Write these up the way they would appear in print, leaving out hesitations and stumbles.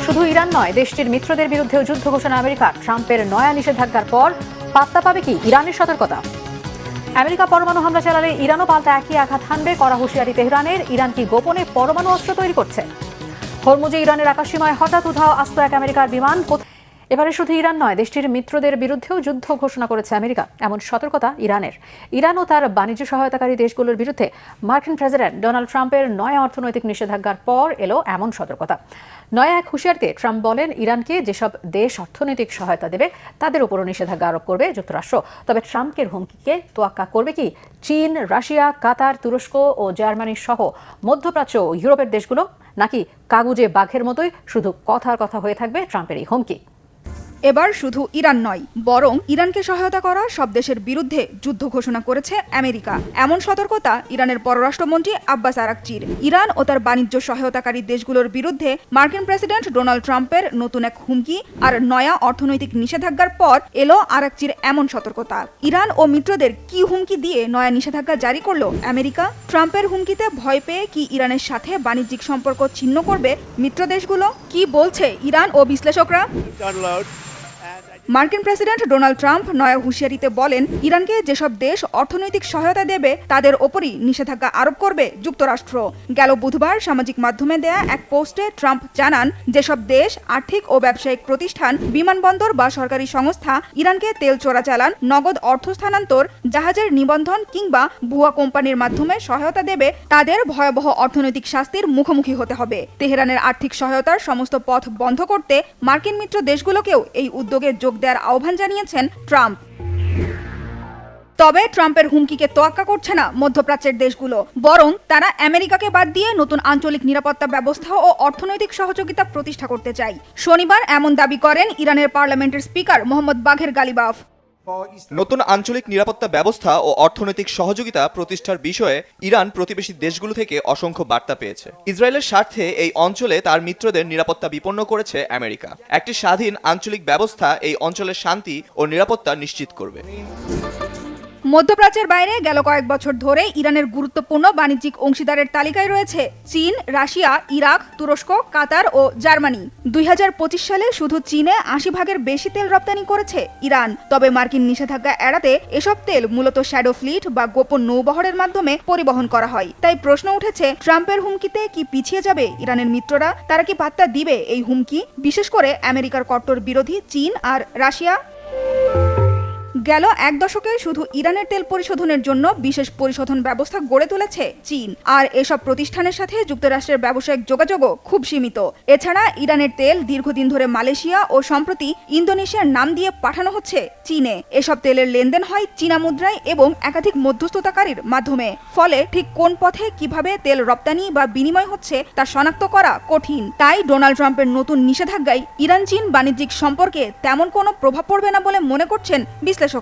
শুধু ইরান নয়, দেশটির মিত্রদের বিরুদ্ধেও যুদ্ধ ঘোষণা আমেরিকার। ট্রাম্পের নয়া নিষেধাজ্ঞার পর পাত্তা পাবে কি ইরানের সতর্কতা? আমেরিকা পরমাণু হামলা চালালে ইরানও পাল্টা একই আঘাত হানবে, কড়া হুঁশিয়ারি তেহরানের। ইরান কি গোপনে পরমাণু অস্ত্র তৈরি করছে? হরমুজে ইরানের আকাশসীমায় হঠাৎ উধাও আস্ত এক আমেরিকার বিমান। এবারে শুধু ইরান নয়, দেশটির মিত্রদের বিরুদ্ধেও যুদ্ধ ঘোষণা করেছে আমেরিকা। এমন সতর্কতা ইরানের। ইরান ও তার বাণিজ্য সহায়তাকারী দেশগুলোর বিরুদ্ধে মার্কিন প্রেসিডেন্ট ডোনাল্ড ট্রাম্পের নয়া অর্থনৈতিক নিষেধাজ্ঞার পর এলো এমন সতর্কতা। নয়া এক হুঁশিয়ারিতে ট্রাম্প বলেন, ইরানকে যেসব দেশ অর্থনৈতিক সহায়তা দেবে তাদের উপরও নিষেধাজ্ঞা আরোপ করবে যুক্তরাষ্ট্র। তবে ট্রাম্পের হুমকিকে তোয়াক্কা করবে কি চীন, রাশিয়া, কাতার, তুরস্ক ও জার্মানি সহ মধ্যপ্রাচ্য ও ইউরোপের দেশগুলো? নাকি কাগুজে বাঘের মতোই শুধু কথার কথা হয়ে থাকবে ট্রাম্পের এই হুমকি? এবার শুধু ইরান নয়, বরং ইরানকে সহায়তা করা সব দেশের বিরুদ্ধে যুদ্ধ ঘোষণা করেছে আমেরিকা। এমন সতর্কতা ইরানের পররাষ্ট্রমন্ত্রী আব্বাস আরাকচির। ইরান ও তার বাণিজ্য সহায়তাকারী দেশগুলোর বিরুদ্ধে মার্কিন প্রেসিডেন্ট ডোনাল্ড ট্রাম্পের নতুন এক হুমকি আর নয়া অর্থনৈতিক নিষেধাজ্ঞার পর এলো আরাকচির এমন সতর্কতা। ইরান ও মিত্রদের কি হুমকি দিয়ে নয়া নিষেধাজ্ঞা জারি করলো আমেরিকা? ট্রাম্পের হুমকিতে ভয় পেয়ে কি ইরানের সাথে বাণিজ্যিক সম্পর্ক ছিন্ন করবে মিত্র দেশগুলো? কি বলছে ইরান ও বিশ্লেষকরা? মার্কিন প্রেসিডেন্ট ডোনাল্ড ট্রাম্প নয়া হুঁশিয়ারিতে বলেন, ইরানকে যেসব দেশ অর্থনৈতিক সহায়তা দেবে তাদের ওপরই নিষেধাজ্ঞা আরোপ করবে যুক্তরাষ্ট্র। গেল বুধবার সামাজিক মাধ্যমে দেয়া এক পোস্টে ট্রাম্প জানান, যেসব দেশ, আর্থিক ও ব্যবসায়িক প্রতিষ্ঠান, বিমানবন্দর বা সরকারি সংস্থা ইরানকে তেল চোরাচালান, নগদ অর্থ স্থানান্তর, জাহাজের নিবন্ধন কিংবা ভুয়া কোম্পানির মাধ্যমে সহায়তা দেবে তাদের ভয়াবহ অর্থনৈতিক শাস্তির মুখোমুখি হতে হবে। তেহরানের আর্থিক সহায়তার সমস্ত পথ বন্ধ করতে মার্কিন মিত্র দেশগুলোকেও এই উদ্যোগে যোগ দেওয়ার আহ্বান জানিয়েছেন ট্রাম্প। তবে ট্রাম্পের হুমকিকে তোয়াক্কা করছে না মধ্যপ্রাচ্যের দেশগুলো, বরং তারা আমেরিকাকে বাদ দিয়ে নতুন আঞ্চলিক নিরাপত্তা ব্যবস্থা ও অর্থনৈতিক সহযোগিতা প্রতিষ্ঠা করতে চায়। শনিবার এমন দাবি করেন ইরানের পার্লামেন্টের স্পিকার মোহাম্মদ বাঘের গালিবাফ। নতুন আঞ্চলিক নিরাপত্তা ব্যবস্থা ও অর্থনৈতিক সহযোগিতা প্রতিষ্ঠার বিষয়ে ইরান প্রতিবেশী দেশগুলো থেকে অসংখ্য বার্তা পেয়েছে। ইসরায়েলের স্বার্থে এই অঞ্চলে তার মিত্রদের নিরাপত্তা বিপন্ন করেছে আমেরিকা। একটি স্বাধীন আঞ্চলিক ব্যবস্থা এই অঞ্চলের শান্তি ও নিরাপত্তা নিশ্চিত করবে। মধ্যপ্রাচ্যের বাইরে গেল কয়েক বছর ধরে ইরানের গুরুত্বপূর্ণ বাণিজ্যিক অংশীদারের তালিকায় রয়েছে চীন, রাশিয়া, ইরাক, তুরস্ক, কাতার ও জার্মানি। 2025 সালে শুধু চীনে 80% বেশি তেল রপ্তানি করেছে ইরান। তবে মার্কিন নিষেধাজ্ঞা এড়াতে এসব তেল মূলত শ্যাডো ফ্লিট বা গোপন নৌবহরের মাধ্যমে পরিবহন করা হয়। তাই প্রশ্ন উঠেছে, ট্রাম্পের হুমকিতে কি পিছিয়ে যাবে ইরানের মিত্ররা? তারা কি পাত্তা দিবে এই হুমকি, বিশেষ করে আমেরিকার কট্টর বিরোধী চীন আর রাশিয়া? গেল এক দশকে শুধু ইরানের তেল পরিশোধনের জন্য বিশেষ পরিশোধন ব্যবস্থা গড়ে তুলেছে চীন, আর এসব প্রতিষ্ঠানের সাথে যুক্তরাষ্ট্রের ব্যবসায়িক যোগাযোগও খুব সীমিত। এছাড়া ইরানের তেল দীর্ঘদিন ধরে মালয়েশিয়া ও সম্প্রতি ইন্দোনেশিয়ার নাম দিয়ে পাঠানো হচ্ছে চীনে। এসব তেলের লেনদেন হয় চীনা মুদ্রায় এবং একাধিক মধ্যস্থতাকারীর মাধ্যমে। ফলে ঠিক কোন পথে কিভাবে তেল রপ্তানি বা বিনিময় হচ্ছে তা শনাক্ত করা কঠিন। তাই ডোনাল্ড ট্রাম্পের নতুন নিষেধাজ্ঞায় ইরান চীন বাণিজ্যিক সম্পর্কে তেমন কোনো প্রভাব পড়বে না বলে মনে করছেন বিশ্লেষকরা।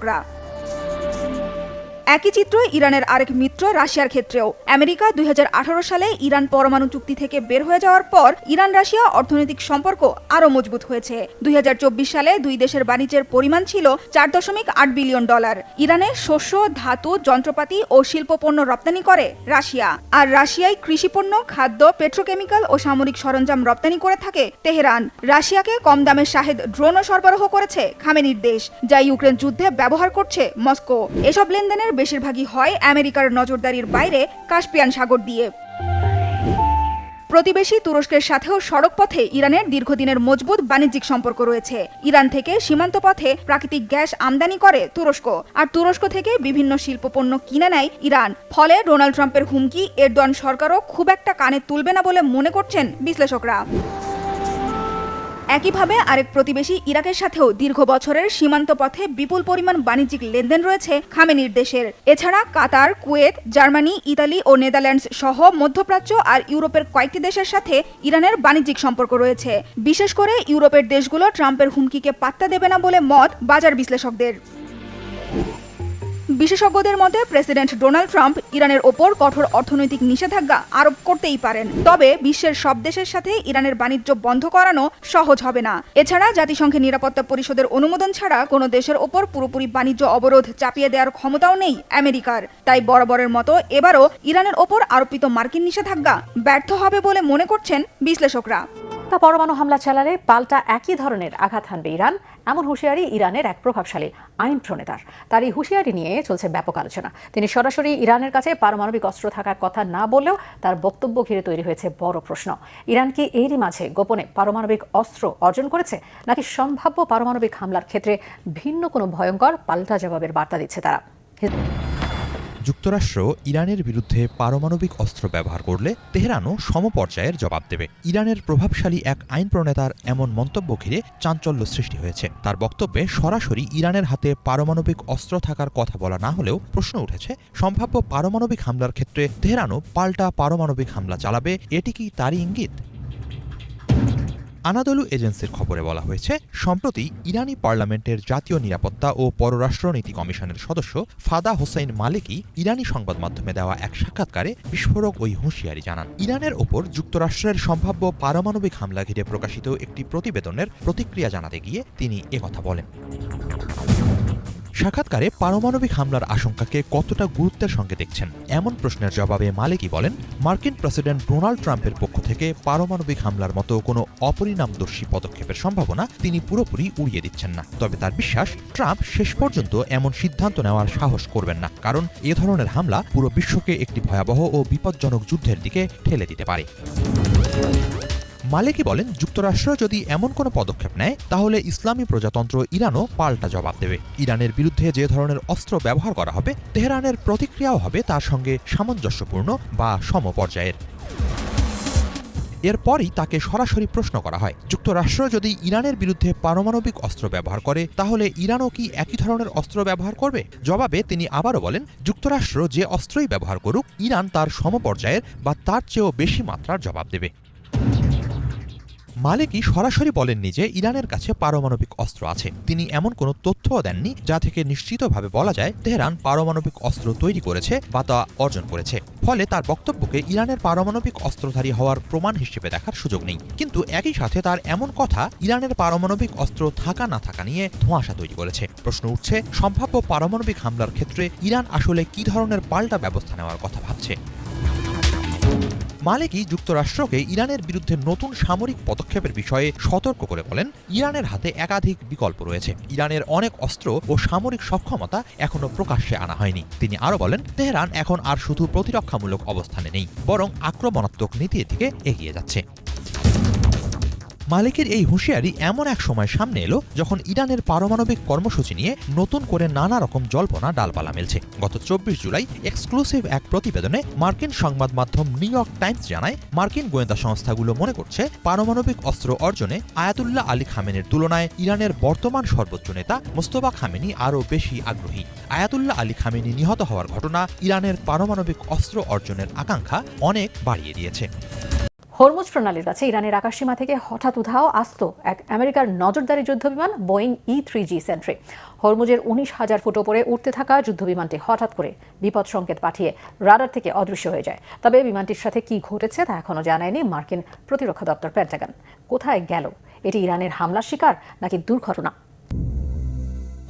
একই চিত্র ইরানের আরেক মিত্র রাশিয়ার ক্ষেত্রেও। আমেরিকা 2018 সালে ইরান পরমাণু চুক্তি থেকে বের হয়ে যাওয়ার পর ইরান রাশিয়া অর্থনৈতিক সম্পর্ক আরও মজবুত হয়েছে। 2024 সালে দুই দেশের বাণিজ্যের পরিমাণ ছিল $4.8 বিলিয়ন। ইরানে শস্য, ধাতু, যন্ত্রপাতি ও শিল্পপণ্য রপ্তানি করে রাশিয়া, আর রাশিয়ায় কৃষিপণ্য, খাদ্য, পেট্রোকেমিক্যাল ও সামরিক সরঞ্জাম রপ্তানি করে থাকে তেহরান। রাশিয়াকে কম দামে শাহেদ ড্রোনও সরবরাহ করেছে খামেনির দেশ, যা ইউক্রেন যুদ্ধে ব্যবহার করছে মস্কো। এসব লেনদেনের বেশিরভাগই হয় আমেরিকার নজরদারির বাইরে কাস্পিয়ান সাগর দিয়ে। প্রতিবেশী তুরস্কের সাথেও সড়ক পথে ইরানের দীর্ঘদিনের মজবুত বাণিজ্যিক সম্পর্ক রয়েছে। ইরান থেকে সীমান্ত পথে প্রাকৃতিক গ্যাস আমদানি করে তুরস্ক, আর তুরস্ক থেকে বিভিন্ন শিল্পপণ্য কিনে নেয় ইরান। ফলে ডোনাল্ড ট্রাম্পের হুমকি এরদোয়ান সরকারও খুব একটা কানে তুলবে না বলে মনে করছেন বিশ্লেষকরা। একইভাবে আরেক প্রতিবেশী ইরাকের সাথেও দীর্ঘ বছরের সীমান্ত পথে বিপুল পরিমাণ বাণিজ্যিক লেনদেন রয়েছে খামেনির দেশের। এছাড়া কাতার, কুয়েত, জার্মানি, ইতালি ও নেদারল্যান্ডস সহ মধ্যপ্রাচ্য আর ইউরোপের কয়েকটি দেশের সাথে ইরানের বাণিজ্যিক সম্পর্ক রয়েছে। বিশেষ করে ইউরোপের দেশগুলো ট্রাম্পের হুমকিকে পাত্তা দেবে না বলে মত বাজার বিশ্লেষকদের। বিশেষজ্ঞদের মতে প্রেসিডেন্ট ডোনাল্ড ট্রাম্প ইরানের ওপর কঠোর অর্থনৈতিক নিষেধাজ্ঞা আরোপ করতেই পারেন, তবে বিশ্বের সব দেশের সাথে ইরানের বাণিজ্য বন্ধ করানো সহজ হবে না। এছাড়া জাতিসংঘের নিরাপত্তা পরিষদের অনুমোদন ছাড়া কোনো দেশের ওপর পুরোপুরি বাণিজ্য অবরোধ চাপিয়ে দেওয়ার ক্ষমতাও নেই আমেরিকার। তাই বরাবরের মতো এবারও ইরানের ওপর আরোপিত মার্কিন নিষেধাজ্ঞা ব্যর্থ হবে বলে মনে করছেন বিশ্লেষকরা। পাল্টা পরমাণু হামলা চালালে পাল্টা একই ধরনের আঘাত হানবে ইরান, এমন হুঁশিয়ারি ইরানের এক প্রভাবশালী আইন প্রণেতার। তার এই হুঁশিয়ারি নিয়ে চলছে ব্যাপক আলোচনা। তিনি সরাসরি ইরানের কাছে পারমাণবিক অস্ত্র থাকার কথা না বললেও তার বক্তব্য ঘিরে তৈরি হয়েছে বড় প্রশ্ন। ইরান কি এরই মাঝে গোপনে পারমাণবিক অস্ত্র অর্জন করেছে, নাকি সম্ভাব্য পারমাণবিক হামলার ক্ষেত্রে ভিন্ন কোনো ভয়ঙ্কর পাল্টা জবাবের বার্তা দিচ্ছে তারা? যুক্তরাষ্ট্র ইরানের বিরুদ্ধে পারমাণবিক অস্ত্র ব্যবহার করলে তেহরানও সমপর্যায়ের জবাব দেবে। ইরানের প্রভাবশালী এক আইন প্রণেতার এমন মন্তব্য ঘিরে চাঞ্চল্য সৃষ্টি হয়েছে। তার বক্তব্যে সরাসরি ইরানের হাতে পারমাণবিক অস্ত্র থাকার কথা বলা না হলেও প্রশ্ন উঠেছে, সম্ভাব্য পারমাণবিক হামলার ক্ষেত্রে তেহরানও পাল্টা পারমাণবিক হামলা চালাবে, এটি কি তারই ইঙ্গিত? আনাদলু এজেন্সির খবরে বলা হয়েছে, সম্প্রতি ইরানি পার্লামেন্টের জাতীয় নিরাপত্তা ও পররাষ্ট্রনীতি কমিশনের সদস্য ফাদা হোসাইন মালিকি ইরানি সংবাদ মাধ্যমে দেওয়া এক সাক্ষাৎকারে বিস্ফোরক ওই হুঁশিয়ারি জানান। ইরানের ওপর যুক্তরাষ্ট্রের সম্ভাব্য পারমাণবিক হামলা ঘিরে প্রকাশিত একটি প্রতিবেদনের প্রতিক্রিয়া জানাতে গিয়ে তিনি একথা বলেন। সাক্ষাৎকারে পারমাণবিক হামলার আশঙ্কাকে কতটা গুরুত্বের সঙ্গে দেখছেন এমন প্রশ্নের জবাবে মালিকি বলেন, মার্কিন প্রেসিডেন্ট ডোনাল্ড ট্রাম্পের পক্ষ থেকে পারমাণবিক হামলার মতো কোনো অপরিণামদর্শী পদক্ষেপের সম্ভাবনা তিনি পুরোপুরি উড়িয়ে দিচ্ছেন না। তবে তার বিশ্বাস, ট্রাম্প শেষ পর্যন্ত এমন সিদ্ধান্ত নেওয়ার সাহস করবেন না, কারণ এ ধরনের হামলা পুরো বিশ্বকে একটি ভয়াবহ ও বিপজ্জনক যুদ্ধের দিকে ঠেলে দিতে পারে। মালিকি বলেন, যুক্তরাষ্ট্র যদি এমন কোনো পদক্ষেপ নেয় তাহলে ইসলামী প্রজাতন্ত্র ইরানও পাল্টা জবাব দেবে। ইরানের বিরুদ্ধে যে ধরনের অস্ত্র ব্যবহার করা হবে, তেহরানের প্রতিক্রিয়াও হবে তার সঙ্গে সামঞ্জস্যপূর্ণ বা সমপর্যায়ের। এরপরই তাকে সরাসরি প্রশ্ন করা হয়, যুক্তরাষ্ট্র যদি ইরানের বিরুদ্ধে পারমাণবিক অস্ত্র ব্যবহার করে তাহলে ইরানও কি একই ধরনের অস্ত্র ব্যবহার করবে? জবাবে তিনি আবারও বলেন, যুক্তরাষ্ট্র যে অস্ত্রই ব্যবহার করুক, ইরান তার সমপর্যায়ের বা তার চেয়েও বেশি মাত্রার জবাব দেবে। মালিকি সরাসরি বলেননি যে ইরানের কাছে পারমাণবিক অস্ত্র আছে। তিনি এমন কোনো তথ্যও দেননি যা থেকে নিশ্চিতভাবে বলা যায় তেহরান পারমাণবিক অস্ত্র তৈরি করেছে বা তা অর্জন করেছে। ফলে তার বক্তব্যকে ইরানের পারমাণবিক অস্ত্রধারী হওয়ার প্রমাণ হিসেবে দেখার সুযোগ নেই। কিন্তু একই সাথে তার এমন কথা ইরানের পারমাণবিক অস্ত্র থাকা না থাকা নিয়ে ধোঁয়াশা তৈরি করেছে। প্রশ্ন উঠছে, সম্ভাব্য পারমাণবিক হামলার ক্ষেত্রে ইরান আসলে কি ধরনের পাল্টা ব্যবস্থা নেওয়ার কথা ভাবছে? মালিকি যুক্তরাষ্ট্রকে ইরানের বিরুদ্ধে নতুন সামরিক পদক্ষেপের বিষয়ে সতর্ক করে বলেন, ইরানের হাতে একাধিক বিকল্প রয়েছে। ইরানের অনেক অস্ত্র ও সামরিক সক্ষমতা এখনো প্রকাশ্যে আনা হয়নি। তিনি আরও বলেন, তেহরান এখন আর শুধু প্রতিরক্ষামূলক অবস্থানে নেই, বরং আক্রমণাত্মক নীতির দিকে এগিয়ে যাচ্ছে। মালিকের এই হুঁশিয়ারি এমন এক সময় সামনে এলো যখন ইরানের পারমাণবিক কর্মসূচি নিয়ে নতুন করে নানা রকম জল্পনা ডালপালা মেলছে। গত 24 জুলাই এক্সক্লুসিভ এক প্রতিবেদনে মার্কিন সংবাদ মাধ্যম নিউ ইয়র্ক টাইমস জানায়, মার্কিন গোয়েন্দা সংস্থাগুলো মনে করছে পারমাণবিক অস্ত্র অর্জনে আয়াতুল্লাহ আলী খামেনির তুলনায় ইরানের বর্তমান সর্বোচ্চ নেতা মোস্তফা খামেনি আরও বেশি আগ্রহী। আয়াতুল্লাহ আলী খামেনি নিহত হওয়ার ঘটনা ইরানের পারমাণবিক অস্ত্র অর্জনের আকাঙ্ক্ষা অনেক বাড়িয়ে দিয়েছে। হরমুজ প্রণালীর কাছে ইরানের আকাশসীমা থেকে হঠাৎ উধাও আস্ত এক আমেরিকার নজরদারি যুদ্ধবিমান বোয়িং E-3G সেন্ট্রি। হরমুজের 19,000 ফুট ওপরে উঠতে থাকা যুদ্ধবিমানটি হঠাৎ করে বিপদ সংকেত পাঠিয়ে রাডার থেকে অদৃশ্য হয়ে যায়। তবে বিমানটির সাথে কি ঘটেছে তা এখনও জানায়নি মার্কিন প্রতিরক্ষা দপ্তর পেন্টাগন। কোথায় গেল? এটি ইরানের হামলার শিকার নাকি দুর্ঘটনা?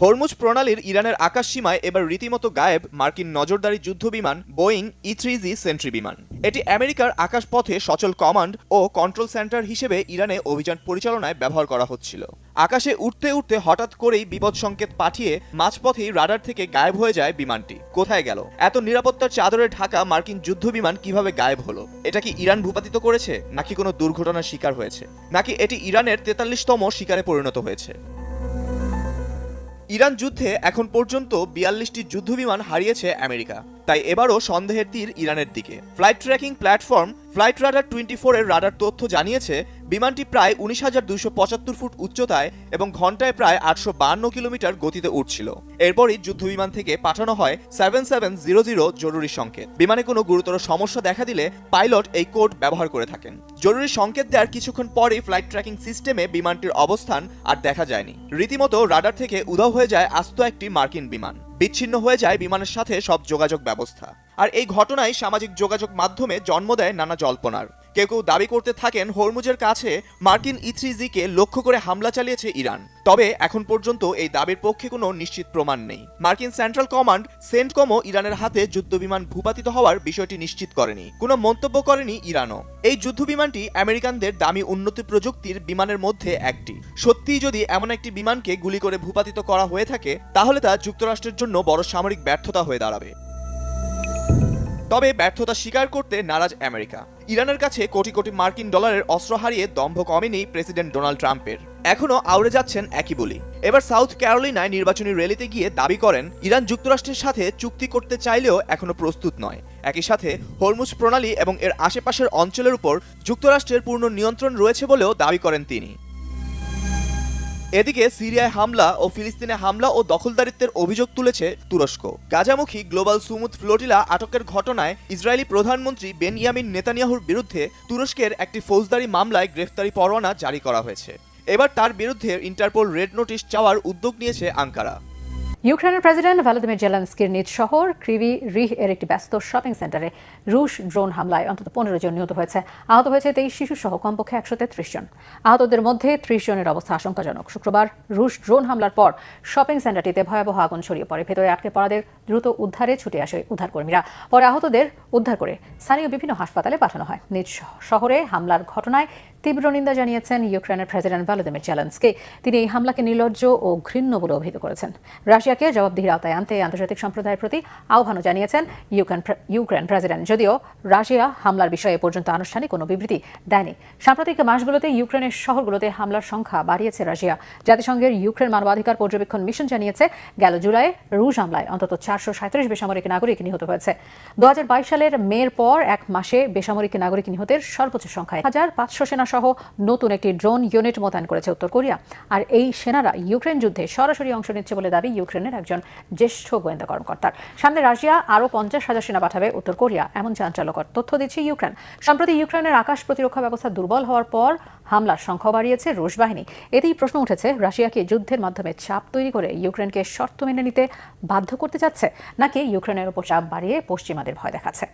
হরমুজ প্রণালীর ইরানের আকাশসীমায় এবার রীতিমতো গায়েব মার্কিন নজরদারি যুদ্ধবিমান বোয়িং E-3G সেন্ট্রি বিমান। এটি আমেরিকার আকাশপথে সচল কমান্ড ও কন্ট্রোল সেন্টার হিসেবে ইরানে অভিযান পরিচালনায় ব্যবহার করা হচ্ছিল। আকাশে উঠতে উঠতে হঠাৎ করেই বিপদ সংকেত পাঠিয়ে মাঝপথেই রাডার থেকে গায়েব হয়ে যায় বিমানটি। কোথায় গেল? এত নিরাপত্তার চাদরে ঢাকা মার্কিন যুদ্ধবিমান কিভাবে গায়েব হলো? এটা কি ইরান ভূপাতিত করেছে, নাকি কোনো দুর্ঘটনার শিকার হয়েছে, নাকি এটি ইরানের 43তম শিকারে পরিণত হয়েছে? ইরান যুদ্ধে এখন পর্যন্ত 42টি যুদ্ধবিমান হারিয়েছে আমেরিকা। তাই এবারও সন্দেহের তীর ইরানের দিকে। Flight tracking platform flight radar 24 এর রাডার তথ্য জানিয়েছে, বিমানটি প্রায় 19,275 ফুট উচ্চতায় এবং ঘন্টায় প্রায় 852 কিলোমিটার গতিতে উঠছিল। এরপরই যুদ্ধবিমান থেকে পাঠানো হয় 7700 জরুরি সংকেত। বিমানে কোনো গুরুতর সমস্যা দেখা দিলে পাইলট এই কোড ব্যবহার করে থাকেন। জরুরি সংকেত দেওয়ার কিছুক্ষণ পরেই ফ্লাইট ট্র্যাকিং সিস্টেমে বিমানটির অবস্থান আর দেখা যায়নি। রীতিমতো রাডার থেকে উধাও হয়ে যায় আস্ত একটি মার্কিন বিমান। বিচ্ছিন্ন হয়ে যায় বিমানের সাথে সব যোগাযোগ ব্যবস্থা। আর এই ঘটনায় সামাজিক যোগাযোগ মাধ্যমে জন্ম দেয় নানা জল্পনার। কেউ কেউ দাবি করতে থাকেন হরমুজের কাছে মার্কিন E-3Z কে লক্ষ্য করে হামলা চালিয়েছে ইরান। তবে এখন পর্যন্ত এই দাবির পক্ষে কোনো নিশ্চিত প্রমাণ নেই। মার্কিন সেন্ট্রাল কমান্ড সেন্টকমও ইরানের হাতে যুদ্ধবিমান ভূপাতিত হওয়ার বিষয়টি নিশ্চিত করেনি, কোনো মন্তব্য করেনি ইরানও। এই যুদ্ধবিমানটি আমেরিকানদের দামি উন্নত প্রযুক্তির বিমানের মধ্যে একটি। সত্যিই যদি এমন একটি বিমানকে গুলি করে ভূপাতিত করা হয়ে থাকে, তাহলে তা যুক্তরাষ্ট্রের জন্য বড় সামরিক ব্যর্থতা হয়ে দাঁড়াবে। তবে ব্যর্থতা স্বীকার করতে নারাজ আমেরিকা। ইরানের কাছে কোটি কোটি মার্কিন ডলারের অস্ত্র হারিয়ে দম্ভ কমেনি প্রেসিডেন্ট ডোনাল্ড ট্রাম্পের। এখনো আউড়ে যাচ্ছেন একই বলি। এবার সাউথ ক্যারোলিনায় নির্বাচনী র্যালিতে গিয়ে দাবি করেন ইরান যুক্তরাষ্ট্রের সাথে চুক্তি করতে চাইলেও এখনো প্রস্তুত নয়। একই সাথে হরমুজ প্রণালী এবং এর আশেপাশের অঞ্চলের উপর যুক্তরাষ্ট্রের পূর্ণ নিয়ন্ত্রণ রয়েছে বলেও দাবি করেন তিনি। এদিকে সিরিয়ায় হামলা ও ফিলিস্তিনে হামলা ও দখলদারিত্বের অভিযোগ তুলেছে তুরস্ক। গাজামুখী গ্লোবাল সুমুদ ফ্লোটিলা আটকের ঘটনায় ইসরায়েলি প্রধানমন্ত্রী বেনিয়ামিন নেতানিয়াহুর বিরুদ্ধে তুরস্কের একটি ফৌজদারি মামলায় গ্রেফতারি পরোয়ানা জারি করা হয়েছে। এবার তার বিরুদ্ধে ইন্টারপোল রেড নোটিশ চাওয়ার উদ্যোগ নিয়েছে আঙ্কারা। ইউক্রেনের প্রেসিডেন্ট ভ্লাদিমির জেলেনস্কির নিজ শহর ক্রিভি রিহ এর একটি ব্যস্ত শপিং সেন্টারে রুশ ড্রোন হামলায় অন্তত 15 জন নিহত হয়েছে। আহত হয়েছে 23 শিশু সহ কমপক্ষে 133 জন। আহতদের মধ্যে 30 জনের অবস্থা আশঙ্কাজনক। শুক্রবার রুশ ড্রোন হামলার পর শপিং সেন্টারটিতে ভয়াবহ আগুন ছড়িয়ে পড়ে। ভেতরে আটকে পড়াদের দ্রুত উদ্ধারে ছুটে আসে উদ্ধারকর্মীরা। পরে আহতদের উদ্ধার করে স্থানীয় বিভিন্ন হাসপাতালে পাঠানো হয়। নিজ শহরে হামলার ঘটনায় তীব্র নিন্দা জানিয়েছেন ইউক্রেনের প্রেসিডেন্ট ভ্লাদিমির জেলেনস্কি। তিনি এই হামলাকে নির্লজ্জ ও ঘৃণ্য বলে অভিহিত করেছেন। রাশিয়াকে জবাবদিহির আওতায় আনতে আন্তর্জাতিক সম্প্রদায়ের প্রতি আহ্বানও জানিয়েছেন ইউক্রেন প্রেসিডেন্ট। যদিও রাশিয়া হামলার বিষয়ে পর্যন্ত আনুষ্ঠানিক কোনো বিবৃতি দেয়নি। সাম্প্রতিক মাসগুলোতে ইউক্রেনের শহরগুলোতে হামলার সংখ্যা বাড়িয়েছে রাশিয়া। জাতিসংঘের ইউক্রেন মানবাধিকার পর্যবেক্ষণ মিশন জানিয়েছে গেল জুলাইয়ে রুশ হামলায় অন্তত 437 বেসামরিক নাগরিক নিহত হয়েছে। 2022 সালের মের পর এক মাসে বেসামরিক নাগরিক নিহতের সর্বোচ্চ সংখ্যায় 1500 সেনা সহ নতুন একটি ড্রোন ইউনিট মোতায়েন করেছে উত্তর কোরিয়া। আর এই সেনারা ইউক্রেন যুদ্ধে সরাসরি অংশ নিচ্ছে বলে দাবি ইউক্রেনের একজন জ্যেষ্ঠ গোয়েন্দা কর্মকর্তার। সামনে রাশিয়া আরও 50,000 সেনা পাঠাবে উত্তর কোরিয়া, এমন চাঞ্চল্যকর তথ্য দিচ্ছে ইউক্রেন। সম্প্রতি ইউক্রেনের আকাশ প্রতিরক্ষা ব্যবস্থা দুর্বল হওয়ার পর হামলার সংখ্যা বাড়িয়েছে রুশ বাহিনী। এতেই প্রশ্ন উঠেছে, রাশিয়াকে যুদ্ধের মাধ্যমে চাপ তৈরি করে ইউক্রেনকে শর্ত মেনে নিতে বাধ্য করতে চাচ্ছে, নাকি ইউক্রেনের উপর চাপ বাড়িয়ে পশ্চিমাদের ভয় দেখাচ্ছে।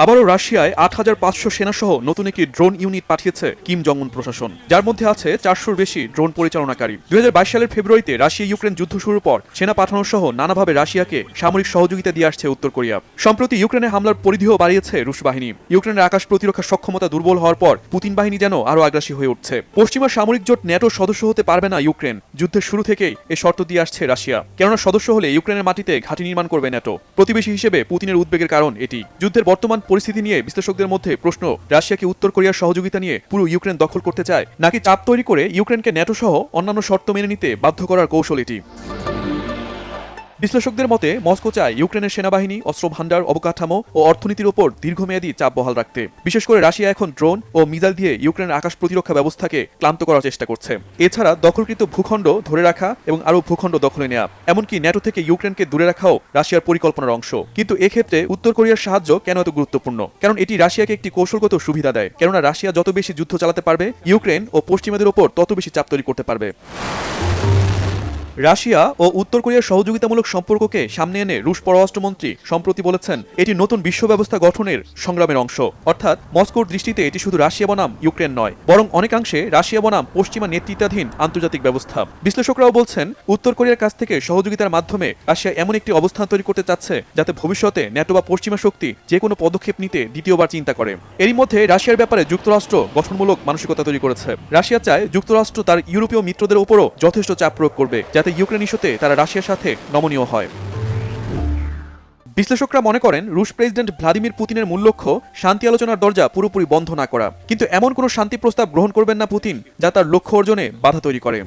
আবারও রাশিয়ায় 8,500 সেনাসহ নতুন একটি ড্রোন ইউনিট পাঠিয়েছে কিম জং উন প্রশাসন, যার মধ্যে আছে 400-র বেশি ড্রোন পরিচালনাকারী। 2022 সালের ফেব্রুয়ারিতে রাশিয়া ইউক্রেন যুদ্ধ শুরুর পর সেনা পাঠানো সহ নানাভাবে রাশিয়াকে সামরিক সহযোগিতা দিয়ে আসছে উত্তর কোরিয়া। সম্প্রতি ইউক্রেনে হামলার পরিধিও বাড়িয়েছে রুশ বাহিনী। ইউক্রেনের আকাশ প্রতিরক্ষা সক্ষমতা দুর্বল হওয়ার পর পুতিন বাহিনী যেন আরও আগ্রাসী হয়ে উঠছে। পশ্চিমা সামরিক জোট ন্যাটোর সদস্য হতে পারবে না ইউক্রেন। যুদ্ধের শুরু থেকেই এ শর্ত দিয়ে আসছে রাশিয়া, কেননা সদস্য হলে ইউক্রেনের মাটিতে ঘাঁটি নির্মাণ করবে ন্যাটো। প্রতিবেশী হিসেবে পুতিনের উদ্বেগের কারণ এটি। যুদ্ধের বর্তমান পরিস্থিতি নিয়ে বিশ্লেষকদের মধ্যে প্রশ্ন, রাশিয়াকে উত্তর কোরিয়ার সহযোগিতা নিয়ে পুরো ইউক্রেন দখল করতে চায়, নাকি চাপ তৈরি করে ইউক্রেনকে ন্যাটো সহ অন্যান্য শর্ত মেনে নিতে বাধ্য করার কৌশল এটি। বিশ্লেষকদের মতে মস্কো চায় ইউক্রেনের সেনাবাহিনী, অস্ত্র ভান্ডার, অবকাঠামো ও অর্থনীতির উপর দীর্ঘমেয়াদী চাপ বহাল রাখতে। বিশেষ করে রাশিয়া এখন ড্রোন ও মিসাইল দিয়ে ইউক্রেনের আকাশ প্রতিরক্ষা ব্যবস্থাকে ক্লান্ত করার চেষ্টা করছে। এছাড়া দখলকৃত ভূখণ্ড ধরে রাখা এবং আরও ভূখণ্ড দখলে নেওয়া, এমনকি ন্যাটো থেকে ইউক্রেনকে দূরে রাখাও রাশিয়ার পরিকল্পনার অংশ। কিন্তু এক্ষেত্রে উত্তর কোরিয়ার সাহায্য কেন এত গুরুত্বপূর্ণ? কারণ এটি রাশিয়াকে একটি কৌশলগত সুবিধা দেয়। কেননা রাশিয়া যত বেশি যুদ্ধ চালাতে পারবে, ইউক্রেন ও পশ্চিমাদের উপর তত বেশি চাপ তৈরি করতে পারবে। রাশিয়া ও উত্তর কোরিয়ার সহযোগিতামূলক সম্পর্ককে সামনে এনে রুশ পররাষ্ট্রমন্ত্রী সম্প্রতি বলেছেন, এটি নতুন বিশ্ব ব্যবস্থা গঠনের সংগ্রামের অংশ। অর্থাৎ মস্কোর দৃষ্টিতে এটি শুধু রাশিয়া বনাম ইউক্রেন নয়, বরং অনেকাংশে রাশিয়া বনাম পশ্চিমা নেতৃত্বাধীন আন্তর্জাতিক ব্যবস্থা। বিশ্লেষকরাও বলছেন, উত্তর কোরিয়ার কাছ থেকে সহযোগিতার মাধ্যমে রাশিয়া এমন একটি অবস্থান তৈরি করতে চাচ্ছে যাতে ভবিষ্যতে ন্যাটো বা পশ্চিমা শক্তি যে কোনো পদক্ষেপ নিতে দ্বিতীয়বার চিন্তা করে। এরই মধ্যে রাশিয়ার ব্যাপারে যুক্তরাষ্ট্র গঠনমূলক মানসিকতা তৈরি করেছে। রাশিয়া চায় যুক্তরাষ্ট্র তার ইউরোপীয় মিত্রদের উপরও যথেষ্ট চাপ প্রয়োগ করবে, যাতে ইউক্রেন ইস্যুতে তারা রাশিয়ার সাথে নমনীয় হয়। বিশ্লেষকরা মনে করেন, রুশ প্রেসিডেন্ট ভ্লাদিমির পুতিনের মূল লক্ষ্য শান্তি আলোচনার দরজা পুরোপুরি বন্ধ না করা। কিন্তু এমন কোনো শান্তি প্রস্তাব গ্রহণ করবেন না পুতিন যা তার লক্ষ্য অর্জনে বাধা তৈরি করে।